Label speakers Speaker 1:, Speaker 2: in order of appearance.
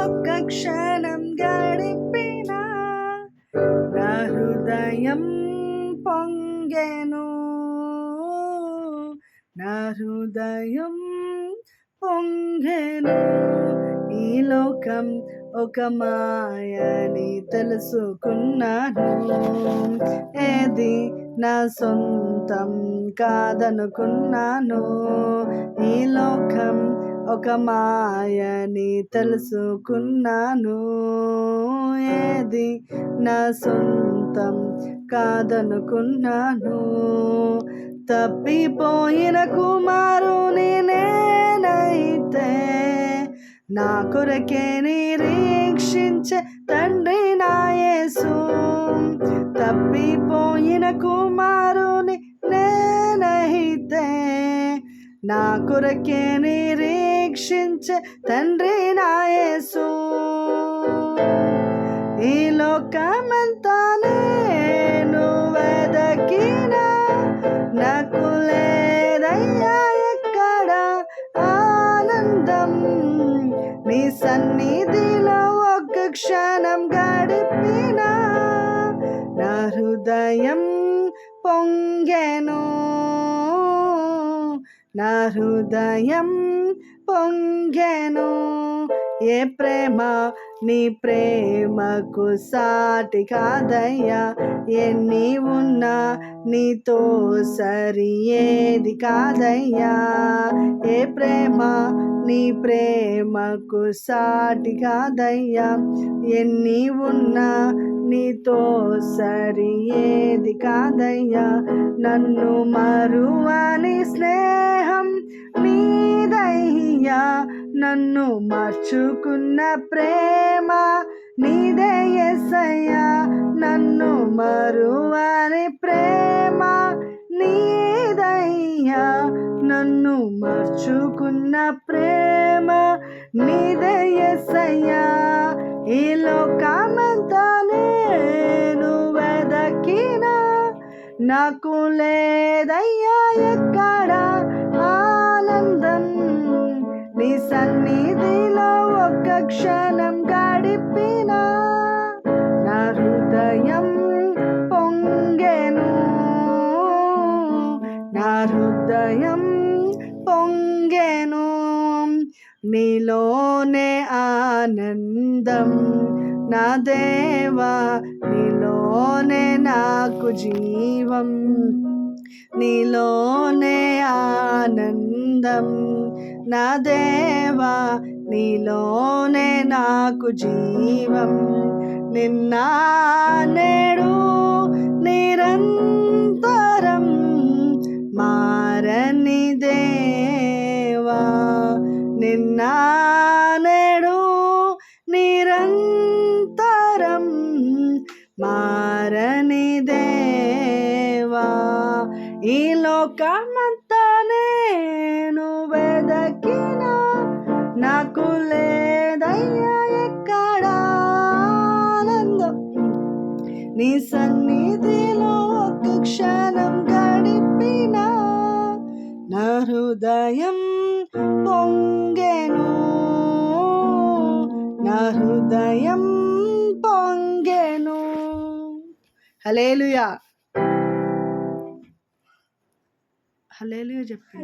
Speaker 1: ఒక్క క్షణం గడిపినా నా హృదయం పొంగెను, నా హృదయం పొంగెను. ఈ లోకం ఒక మాయని తెలుసుకున్నాను, ఏది నా సొంతం కాదనుకున్నాను. ఈ లోకం ఒక మాయని తెలుసుకున్నాను, ఏది నా సొంతం కాదనుకున్నాను. తప్పిపోయిన కుమారుని నేనైతే నా కొరకే నిరీక్షించే తండ్రి నా యేసు. తప్పిపోయిన కుమారుని నేనైతే నా కొరకే నిరీక్షించే తండ్రి నా యేసు. ఈ లోకమంతా నేను వెదకినా నాకు లేదయ్యా ఎక్కడ ఆనందం. నీ సన్నిధిలో ఒక్క క్షణం గడిపినా నా హృదయం పొంగెను, నా హృదయం పొంగెను. ఏ ప్రేమ నీ ప్రేమకు సాటి కాదయ్యా, ఎన్ని ఉన్నా నీతో సరి ఏది కాదయ్యా. ఏ ప్రేమ నీ ప్రేమకు సాటి కాదయ్యా, ఎన్ని ఉన్నా నీతో సరి ఏది కాదయ్యా. నన్ను మరువని స్నేహం నీదయ్యా, నన్ను మార్చుకున్న ప్రేమ నీదే యేసయ్యా. నన్ను మరువని ప్రేమ నీదయ్యా, నన్ను మార్చుకున్న ప్రేమ నీదే యేసయ్యా. ఈ లోకమంతా నేను వెదకినా నాకు లేదయ్యా ఎక్కడ ఆనందం. నీ సన్నిధిలో ఒక్క క్షణం గడిపినా నా హృదయం పొంగెను, నా హృదయం పొంగెను. నీలోనే ఆనందం నా దేవా, నీలోనే నాకు జీవం. నీలోనే ఆనందం నా దేవా, నీలోనే నాకు జీవం. నిన్న నేడు నిరంతరం మారని దేవా, నిన్న నేడు నిరంతరం మారని దేవా. ఈ లోకమంతా నేను వెదకినా నాకు లేదయ్యా ఎక్కడ ఆనందం. నీ సన్నిధిలో ఒక్క క్షణం గడిపినా నా హృదయం పొంగెను, నా హృదయం పొంగెను. హల్లెలూయా, హల్లెలూయా చెప్పిన.